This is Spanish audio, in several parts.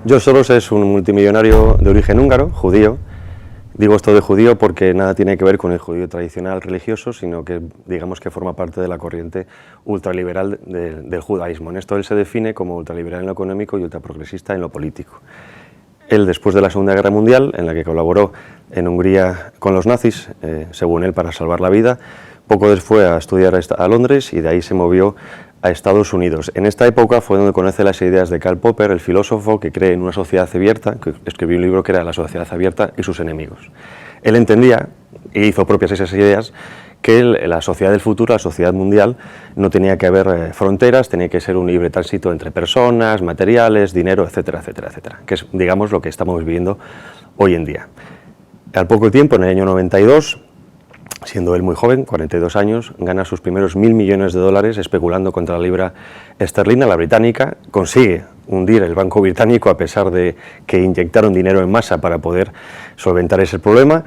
George Soros es un multimillonario de origen húngaro, judío. Digo esto de judío porque nada tiene que ver con el judío tradicional religioso, sino que digamos que forma parte de la corriente ultraliberal del judaísmo. En esto él se define como ultraliberal en lo económico y ultraprogresista en lo político. Él, después de la Segunda Guerra Mundial, en la que colaboró en Hungría con los nazis, según él, para salvar la vida, poco después fue a estudiar a Londres y de ahí se movió a Estados Unidos. En esta época fue donde conoce las ideas de Karl Popper, el filósofo que cree en una sociedad abierta, que escribió un libro que era La sociedad abierta y sus enemigos. Él entendía, y hizo propias esas ideas, que la sociedad del futuro, la sociedad mundial, no tenía que haber fronteras, tenía que ser un libre tránsito entre personas, materiales, dinero, etcétera, etcétera, etcétera, que es, digamos, lo que estamos viviendo hoy en día. Al poco tiempo, en el año 92, siendo él muy joven, 42 años, gana sus primeros 1.000 millones de dólares especulando contra la libra esterlina, la británica, consigue hundir el banco británico a pesar de que inyectaron dinero en masa para poder solventar ese problema.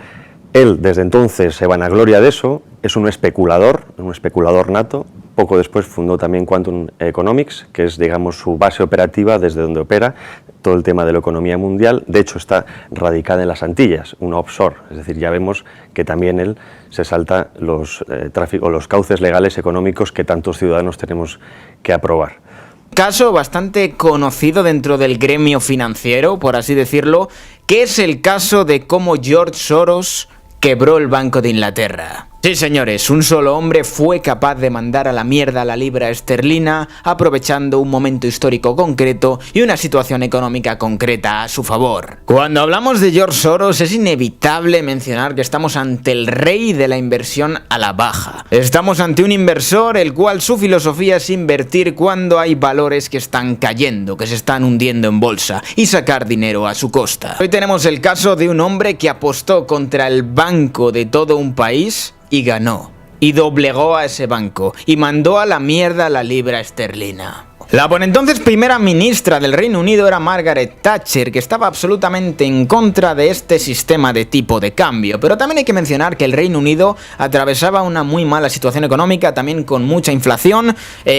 Él desde entonces se vanagloria de eso, es un especulador nato. Poco después fundó también Quantum Economics, que es, digamos, su base operativa desde donde opera todo el tema de la economía mundial. De hecho, está radicada en las Antillas, una offshore, es decir, ya vemos que también él se salta los cauces legales económicos que tantos ciudadanos tenemos que aprobar. Caso bastante conocido dentro del gremio financiero, por así decirlo, que es el caso de cómo George Soros quebró el Banco de Inglaterra. Sí, señores, un solo hombre fue capaz de mandar a la mierda la libra esterlina aprovechando un momento histórico concreto y una situación económica concreta a su favor. Cuando hablamos de George Soros es inevitable mencionar que estamos ante el rey de la inversión a la baja. Estamos ante un inversor el cual su filosofía es invertir cuando hay valores que están cayendo, que se están hundiendo en bolsa y sacar dinero a su costa. Hoy tenemos el caso de un hombre que apostó contra el banco de todo un país y ganó, y doblegó a ese banco, y mandó a la mierda la libra esterlina. La por entonces primera ministra del Reino Unido era Margaret Thatcher, que estaba absolutamente en contra de este sistema de tipo de cambio, pero también hay que mencionar que el Reino Unido atravesaba una muy mala situación económica, también con mucha inflación,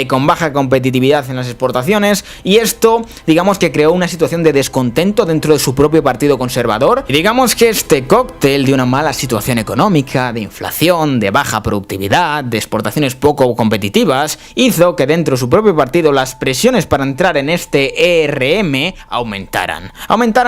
con baja competitividad en las exportaciones, y esto, digamos que creó una situación de descontento dentro de su propio partido conservador, y digamos que este cóctel de una mala situación económica, de inflación, de baja productividad, de exportaciones poco competitivas, hizo que dentro de su propio partido las presiones para entrar en este ERM aumentaran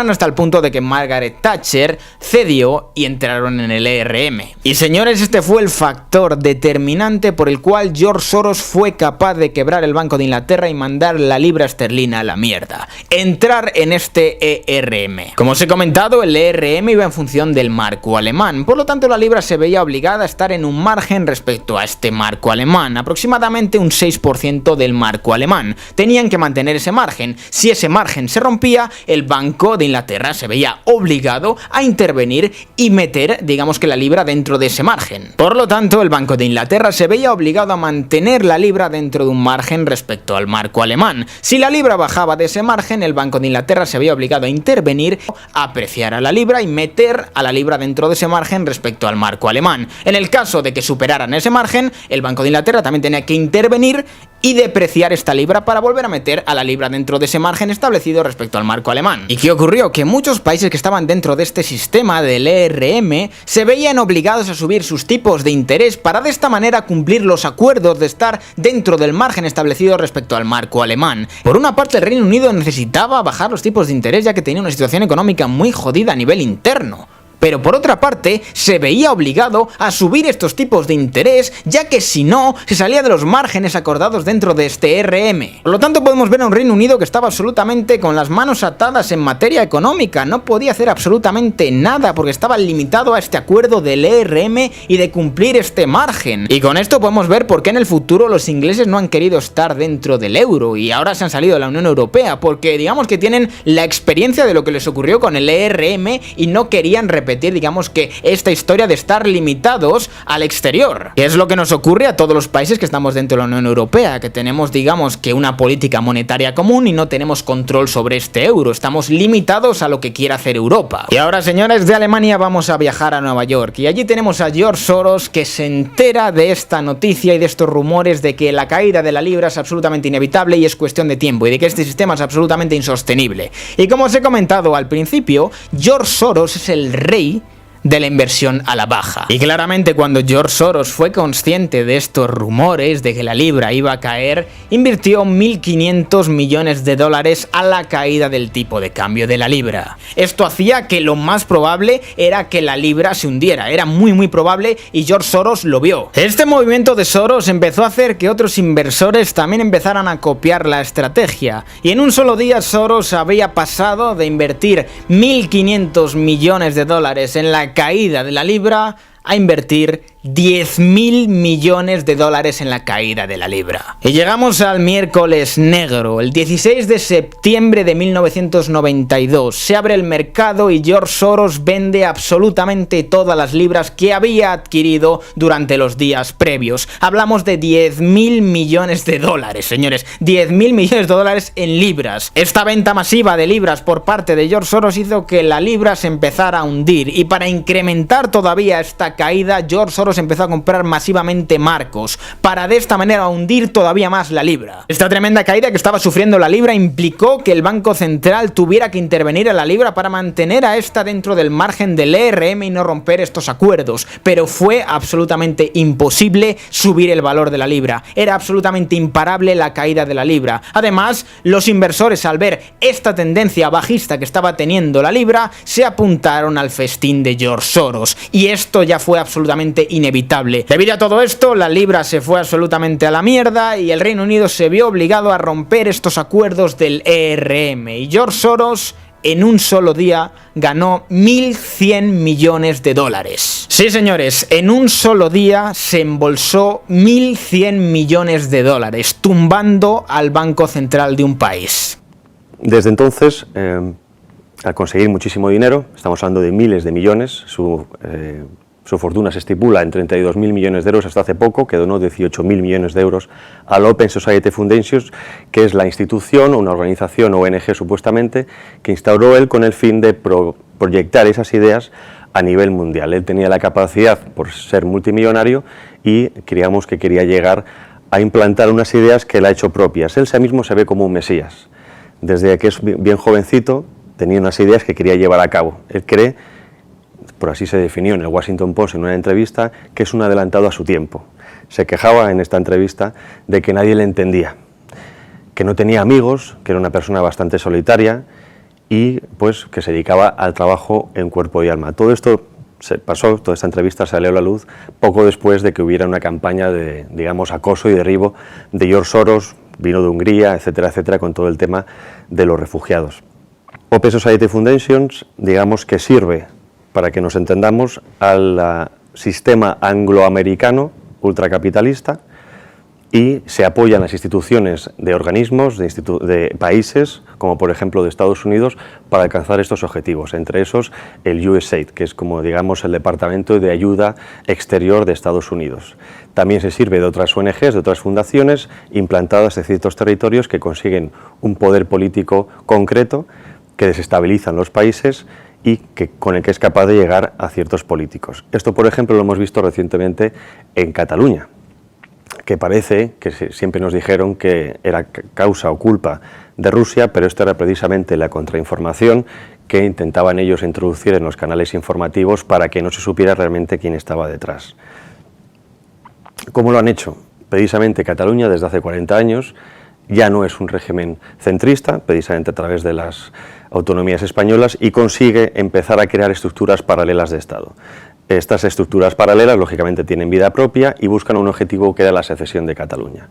hasta el punto de que Margaret Thatcher cedió y entraron en el ERM. Y señores, este fue el factor determinante por el cual George Soros fue capaz de quebrar el Banco de Inglaterra y mandar la libra esterlina a la mierda. Entrar en este ERM. Como os he comentado, el ERM iba en función del marco alemán, por lo tanto la libra se veía obligada a estar en un margen respecto a este marco alemán, aproximadamente un 6% del marco alemán. Tenían que mantener ese margen. Si ese margen se rompía, el Banco de Inglaterra se veía obligado a intervenir y meter, digamos que la libra dentro de ese margen. Por lo tanto, el Banco de Inglaterra se veía obligado a mantener la libra dentro de un margen respecto al marco alemán. Si la libra bajaba de ese margen, el Banco de Inglaterra se veía obligado a intervenir, a apreciar a la libra y meter a la libra dentro de ese margen respecto al marco alemán. En el caso de que superaran ese margen, el Banco de Inglaterra también tenía que intervenir y depreciar esta libra para volver a meter a la libra dentro de ese margen establecido respecto al marco alemán. ¿Y qué ocurrió? Que muchos países que estaban dentro de este sistema del ERM se veían obligados a subir sus tipos de interés para de esta manera cumplir los acuerdos de estar dentro del margen establecido respecto al marco alemán. Por una parte, el Reino Unido necesitaba bajar los tipos de interés ya que tenía una situación económica muy jodida a nivel interno. Pero por otra parte, se veía obligado a subir estos tipos de interés, ya que si no, se salía de los márgenes acordados dentro de este ERM. Por lo tanto, podemos ver a un Reino Unido que estaba absolutamente con las manos atadas en materia económica, no podía hacer absolutamente nada porque estaba limitado a este acuerdo del ERM y de cumplir este margen. Y con esto podemos ver por qué en el futuro los ingleses no han querido estar dentro del euro y ahora se han salido de la Unión Europea, porque digamos que tienen la experiencia de lo que les ocurrió con el ERM y no querían repetir repetir, digamos que esta historia de estar limitados al exterior, que es lo que nos ocurre a todos los países que estamos dentro de la Unión Europea, que tenemos, digamos, que una política monetaria común y no tenemos control sobre este euro, estamos limitados a lo que quiera hacer Europa. Y ahora, señores, de Alemania vamos a viajar a Nueva York, y allí tenemos a George Soros, que se entera de esta noticia y de estos rumores de que la caída de la libra es absolutamente inevitable y es cuestión de tiempo, y de que este sistema es absolutamente insostenible. Y como os he comentado al principio, George Soros es el rey de la inversión a la baja. Y claramente cuando George Soros fue consciente de estos rumores de que la libra iba a caer, invirtió 1.500 millones de dólares a la caída del tipo de cambio de la libra. Esto hacía que lo más probable era que la libra se hundiera, era muy probable, y George Soros lo vio. Este movimiento de Soros empezó a hacer que otros inversores también empezaran a copiar la estrategia, y en un solo día Soros había pasado de invertir 1.500 millones de dólares en la caída de la libra a invertir 10.000 millones de dólares en la caída de la libra. Y llegamos al miércoles negro, el 16 de septiembre de 1992. Se abre el mercado y George Soros vende absolutamente todas las libras que había adquirido durante los días previos. Hablamos de 10.000 millones de dólares, señores. 10.000 millones de dólares en libras. Esta venta masiva de libras por parte de George Soros hizo que la libra se empezara a hundir. Y para incrementar todavía esta caída, George Soros empezó a comprar masivamente marcos para de esta manera hundir todavía más la libra. Esta tremenda caída que estaba sufriendo la libra implicó que el Banco Central tuviera que intervenir a la libra para mantener a esta dentro del margen del ERM y no romper estos acuerdos, pero fue absolutamente imposible subir el valor de la libra. Era absolutamente imparable la caída de la libra. Además, los inversores, al ver esta tendencia bajista que estaba teniendo la libra, se apuntaron al festín de George Soros, y esto ya fue absolutamente inevitable. Debido a todo esto, la libra se fue absolutamente a la mierda y el Reino Unido se vio obligado a romper estos acuerdos del ERM, y George Soros en un solo día ganó 1.100 millones de dólares. Sí, señores, en un solo día se embolsó 1.100 millones de dólares, tumbando al Banco Central de un país. Desde entonces, al conseguir muchísimo dinero, estamos hablando de miles de millones, su fortuna se estipula en 32.000 millones de euros hasta hace poco, que donó 18.000 millones de euros al Open Society Foundation, que es la institución o una organización ONG supuestamente, que instauró él con el fin de proyectar esas ideas a nivel mundial. Él tenía la capacidad, por ser multimillonario, y creíamos que quería llegar a implantar unas ideas que él ha hecho propias. Él mismo se ve como un mesías. Desde que es bien jovencito, tenía unas ideas que quería llevar a cabo. Él cree, por así se definió en el Washington Post en una entrevista, que es un adelantado a su tiempo. Se quejaba en esta entrevista de que nadie le entendía, que no tenía amigos, que era una persona bastante solitaria y pues que se dedicaba al trabajo en cuerpo y alma. Todo esto se pasó, toda esta entrevista salió a la luz poco después de que hubiera una campaña de, digamos, acoso y derribo de George Soros, vino de Hungría, etcétera, etcétera, con todo el tema de los refugiados. Open Society Foundation, digamos que sirve, para que nos entendamos, al sistema angloamericano ultracapitalista, y se apoyan las instituciones de organismos, de países, como por ejemplo de Estados Unidos, para alcanzar estos objetivos, entre esos el USAID, que es como digamos el Departamento de Ayuda Exterior de Estados Unidos. También se sirve de otras ONGs, de otras fundaciones, implantadas en ciertos territorios que consiguen un poder político concreto, que desestabilizan los países y con el que es capaz de llegar a ciertos políticos. Esto, por ejemplo, lo hemos visto recientemente en Cataluña, que parece que siempre nos dijeron que era causa o culpa de Rusia, pero esto era precisamente la contrainformación que intentaban ellos introducir en los canales informativos para que no se supiera realmente quién estaba detrás. ¿Cómo lo han hecho? Precisamente Cataluña, desde hace 40 años, ya no es un régimen centrista, precisamente a través de las autonomías españolas, y consigue empezar a crear estructuras paralelas de Estado. Estas estructuras paralelas, lógicamente, tienen vida propia y buscan un objetivo que era la secesión de Cataluña.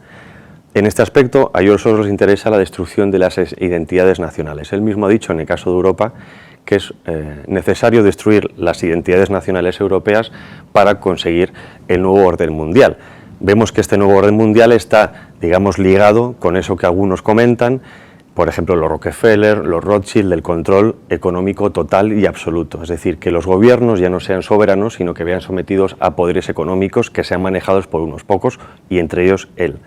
En este aspecto, a George Soros les interesa la destrucción de las identidades nacionales. Él mismo ha dicho, en el caso de Europa, que es necesario destruir las identidades nacionales europeas para conseguir el nuevo orden mundial. Vemos que este nuevo orden mundial está, digamos, ligado con eso que algunos comentan, por ejemplo, los Rockefeller, los Rothschild, del control económico total y absoluto. Es decir, que los gobiernos ya no sean soberanos, sino que vean sometidos a poderes económicos que sean manejados por unos pocos, y entre ellos él.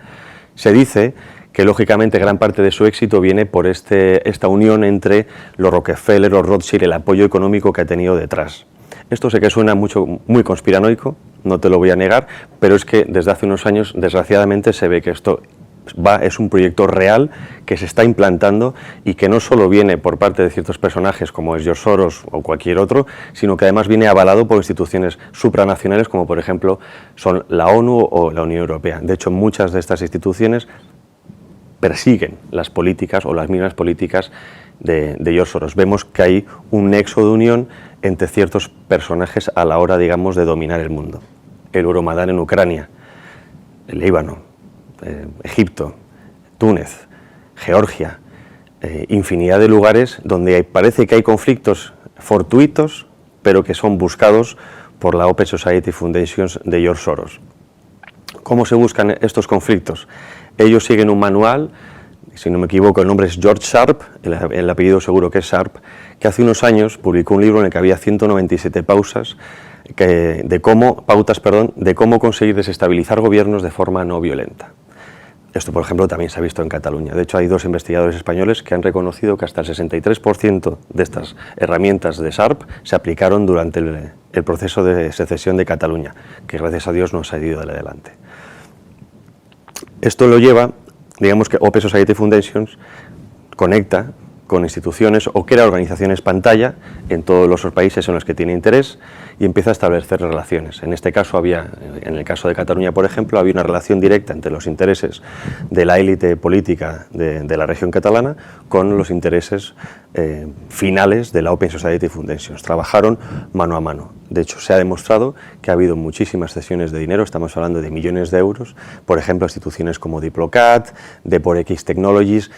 Se dice que, lógicamente, gran parte de su éxito viene por esta unión entre los Rockefeller, los Rothschild, el apoyo económico que ha tenido detrás. Esto sé que suena muy conspiranoico, no te lo voy a negar, pero es que desde hace unos años, desgraciadamente, se ve que esto es un proyecto real que se está implantando y que no solo viene por parte de ciertos personajes como es George Soros o cualquier otro, sino que además viene avalado por instituciones supranacionales como por ejemplo son la ONU o la Unión Europea. De hecho, muchas de estas instituciones persiguen las políticas o las mismas políticas de George Soros. Vemos que hay un nexo de unión entre ciertos personajes a la hora, digamos, de dominar el mundo. El Euromaidán en Ucrania, el Líbano, Egipto, Túnez, Georgia, infinidad de lugares donde parece que hay conflictos fortuitos, pero que son buscados por la Open Society Foundations de George Soros. ¿Cómo se buscan estos conflictos? Ellos siguen un manual, si no me equivoco el nombre es George Sharp, el apellido seguro que es Sharp, que hace unos años publicó un libro en el que había 197 pautas de cómo conseguir desestabilizar gobiernos de forma no violenta. Esto, por ejemplo, también se ha visto en Cataluña. De hecho, hay 2 investigadores españoles que han reconocido que hasta el 63% de estas herramientas de Sharp se aplicaron durante el proceso de secesión de Cataluña, que gracias a Dios no se ha ido adelante. Esto lo lleva, digamos que Open Society Foundations conecta con instituciones o crea organizaciones pantalla en todos los países en los que tiene interés y empieza a establecer relaciones. En este caso en el caso de Cataluña, por ejemplo, había una relación directa entre los intereses de la élite política de la región catalana con los intereses finales de la Open Society Foundations. Trabajaron mano a mano. De hecho, se ha demostrado que ha habido muchísimas cesiones de dinero, estamos hablando de millones de euros, por ejemplo, instituciones como Diplocat, DeporX Technologies,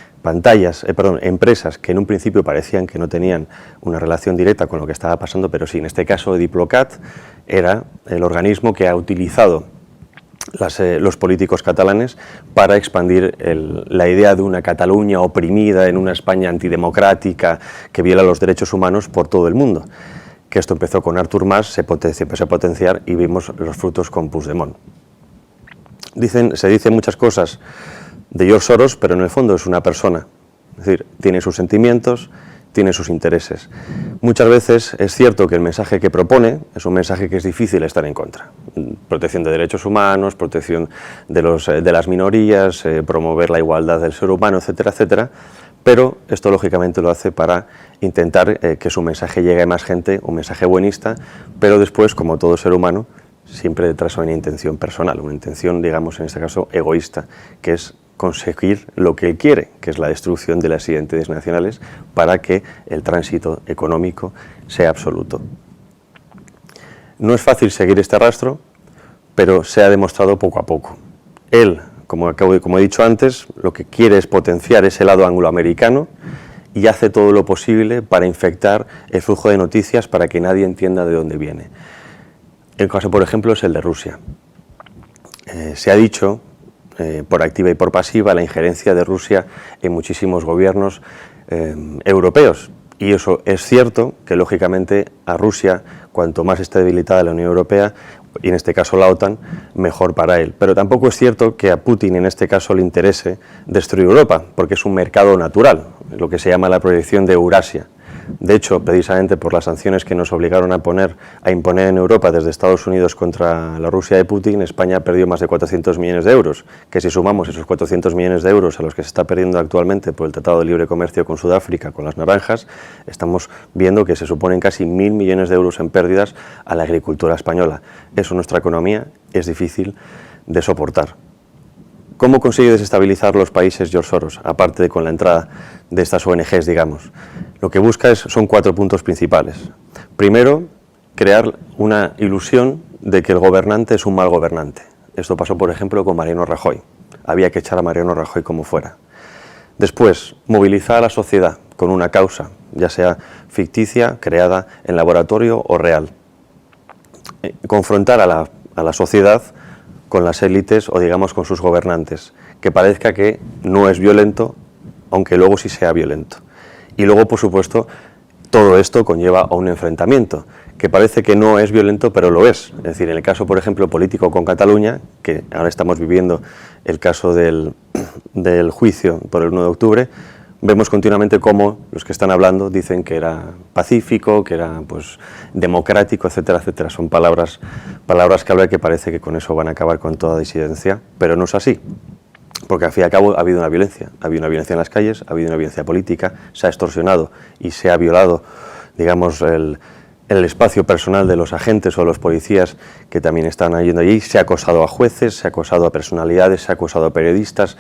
empresas que en un principio parecían que no tenían una relación directa con lo que estaba pasando, pero sí, en este caso Diplocat era el organismo que ha utilizado los políticos catalanes para expandir la idea de una Cataluña oprimida en una España antidemocrática que viola los derechos humanos por todo el mundo. Que esto empezó con Artur Mas, se empezó a potenciar y vimos los frutos con Puigdemont. Se dicen muchas cosas de George Soros, pero en el fondo es una persona, es decir, tiene sus sentimientos, tiene sus intereses. Muchas veces es cierto que el mensaje que propone es un mensaje que es difícil estar en contra. Protección de derechos humanos, protección de las minorías, promover la igualdad del ser humano, etcétera, etcétera. Pero esto lógicamente lo hace para intentar que su mensaje llegue a más gente, un mensaje buenista, pero después, como todo ser humano, siempre detrás hay una intención personal, una intención, digamos, en este caso, egoísta, que es conseguir lo que él quiere, que es la destrucción de las identidades nacionales para que el tránsito económico sea absoluto. No es fácil seguir este rastro, pero se ha demostrado poco a poco. Él, como he dicho antes, lo que quiere es potenciar ese lado angloamericano y hace todo lo posible para infectar el flujo de noticias para que nadie entienda de dónde viene. El caso, por ejemplo, es el de Rusia. Se ha dicho, por activa y por pasiva, la injerencia de Rusia en muchísimos gobiernos europeos. Y eso es cierto, que lógicamente a Rusia, cuanto más esté debilitada la Unión Europea, y en este caso la OTAN, mejor para él. Pero tampoco es cierto que a Putin en este caso le interese destruir Europa, porque es un mercado natural, lo que se llama la proyección de Eurasia. De hecho, precisamente por las sanciones que nos obligaron a imponer en Europa desde Estados Unidos contra la Rusia de Putin, España perdió más de 400 millones de euros, que si sumamos esos 400 millones de euros a los que se está perdiendo actualmente por el Tratado de Libre Comercio con Sudáfrica, con las naranjas, estamos viendo que se suponen casi 1.000 millones de euros en pérdidas a la agricultura española. Eso nuestra economía es difícil de soportar. ¿Cómo consigue desestabilizar los países George Soros, aparte de con la entrada de estas ONGs, digamos? Lo que busca son 4 puntos principales. Primero, crear una ilusión de que el gobernante es un mal gobernante. Esto pasó, por ejemplo, con Mariano Rajoy. Había que echar a Mariano Rajoy como fuera. Después, movilizar a la sociedad con una causa, ya sea ficticia, creada en laboratorio o real. Confrontar a la sociedad con las élites o, digamos, con sus gobernantes, que parezca que no es violento aunque luego sí sea violento. Y luego, por supuesto, todo esto conlleva a un enfrentamiento, que parece que no es violento, pero lo es. Es decir, en el caso, por ejemplo, político con Cataluña, que ahora estamos viviendo el caso del juicio por el 1 de octubre, vemos continuamente cómo los que están hablando dicen que era pacífico, que era pues democrático, etcétera, etcétera. Son palabras clave que parece que con eso van a acabar con toda disidencia, pero no es así. Porque al fin y al cabo ha habido una violencia en las calles, ha habido una violencia política, se ha extorsionado y se ha violado, digamos, el espacio personal de los agentes o los policías que también están yendo allí, se ha acosado a jueces, se ha acosado a personalidades, se ha acosado a periodistas,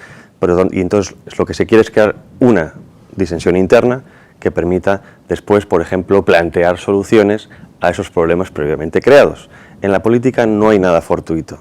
y entonces lo que se quiere es crear una disensión interna que permita después, por ejemplo, plantear soluciones a esos problemas previamente creados. En la política no hay nada fortuito,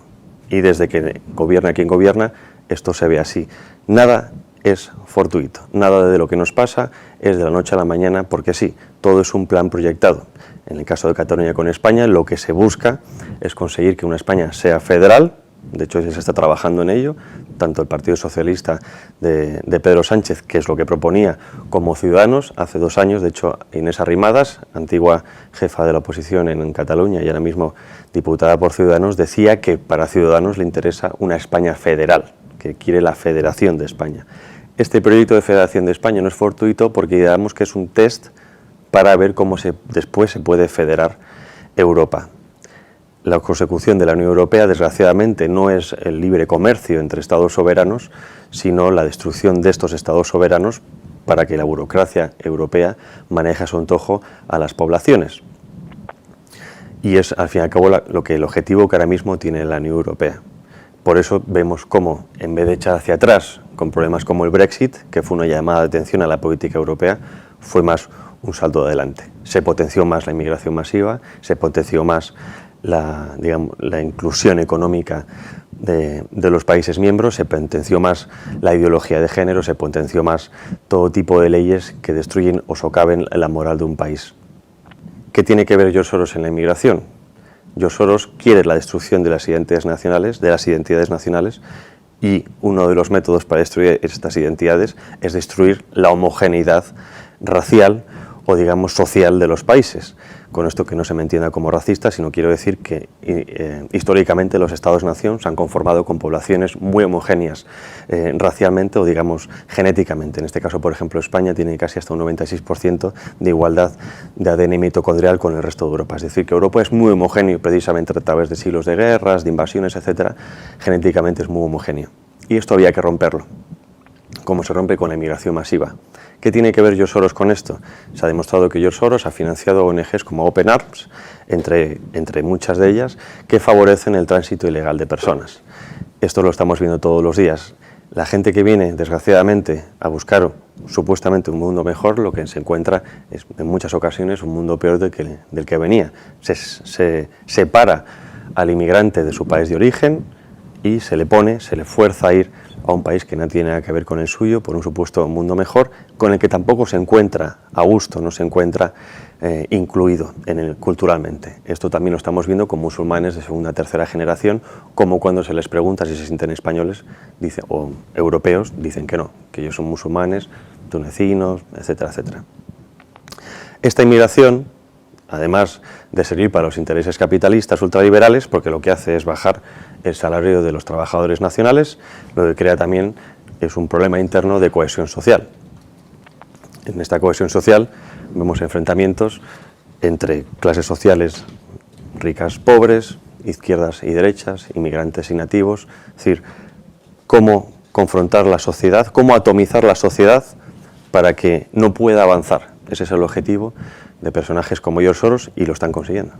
y desde que gobierna quien gobierna, esto se ve así. Nada es fortuito, nada de lo que nos pasa es de la noche a la mañana porque sí, todo es un plan proyectado. En el caso de Cataluña con España, lo que se busca es conseguir que una España sea federal, de hecho ya se está trabajando en ello, tanto el Partido Socialista de Pedro Sánchez, que es lo que proponía, como Ciudadanos, hace 2 años, de hecho Inés Arrimadas, antigua jefa de la oposición en Cataluña y ahora mismo diputada por Ciudadanos, decía que para Ciudadanos le interesa una España federal, que quiere la federación de España. Este proyecto de federación de España no es fortuito porque digamos que es un test para ver cómo después se puede federar Europa. La consecución de la Unión Europea, desgraciadamente, no es el libre comercio entre estados soberanos, sino la destrucción de estos estados soberanos para que la burocracia europea maneje a su antojo a las poblaciones. Y es, al fin y al cabo, el objetivo que ahora mismo tiene la Unión Europea. Por eso vemos cómo, en vez de echar hacia atrás con problemas como el Brexit, que fue una llamada de atención a la política europea, fue más un salto adelante. Se potenció más la inmigración masiva, se potenció más la inclusión económica de los países miembros, se potenció más la ideología de género, se potenció más todo tipo de leyes que destruyen o socaven la moral de un país. ¿Qué tiene que ver George Soros en la inmigración? George Soros quiere la destrucción de las identidades nacionales, y uno de los métodos para destruir estas identidades es destruir la homogeneidad racial o digamos social de los países. Con esto que no se me entienda como racista, sino quiero decir que históricamente los estados-nación se han conformado con poblaciones muy homogéneas racialmente o digamos genéticamente. En este caso, por ejemplo, España tiene casi hasta un 96% de igualdad de ADN mitocondrial con el resto de Europa. Es decir, que Europa es muy homogéneo precisamente a través de siglos de guerras, de invasiones, etcétera. Genéticamente es muy homogéneo. Y esto había que romperlo, como se rompe con la inmigración masiva. ¿Qué tiene que ver George Soros con esto? Se ha demostrado que George Soros ha financiado ONGs como Open Arms, entre muchas de ellas, que favorecen el tránsito ilegal de personas. Esto lo estamos viendo todos los días. La gente que viene, desgraciadamente, a buscar supuestamente un mundo mejor, lo que se encuentra es en muchas ocasiones un mundo peor del que venía. Se separa al inmigrante de su país de origen y se le fuerza a ir a un país que no tiene nada que ver con el suyo, por un supuesto mundo mejor, con el que tampoco se encuentra a gusto, no se encuentra incluido culturalmente. Esto también lo estamos viendo con musulmanes de segunda o tercera generación, como cuando se les pregunta si se sienten españoles o europeos, dicen que no, que ellos son musulmanes, tunecinos, etcétera, etcétera. Esta inmigración, además de servir para los intereses capitalistas ultraliberales, porque lo que hace es bajar el salario de los trabajadores nacionales, lo que crea también es un problema interno de cohesión social. En esta cohesión social vemos enfrentamientos entre clases sociales ricas, pobres, izquierdas y derechas, inmigrantes y nativos, es decir, cómo confrontar la sociedad, cómo atomizar la sociedad para que no pueda avanzar. Ese es el objetivo de personajes como George Soros y lo están consiguiendo.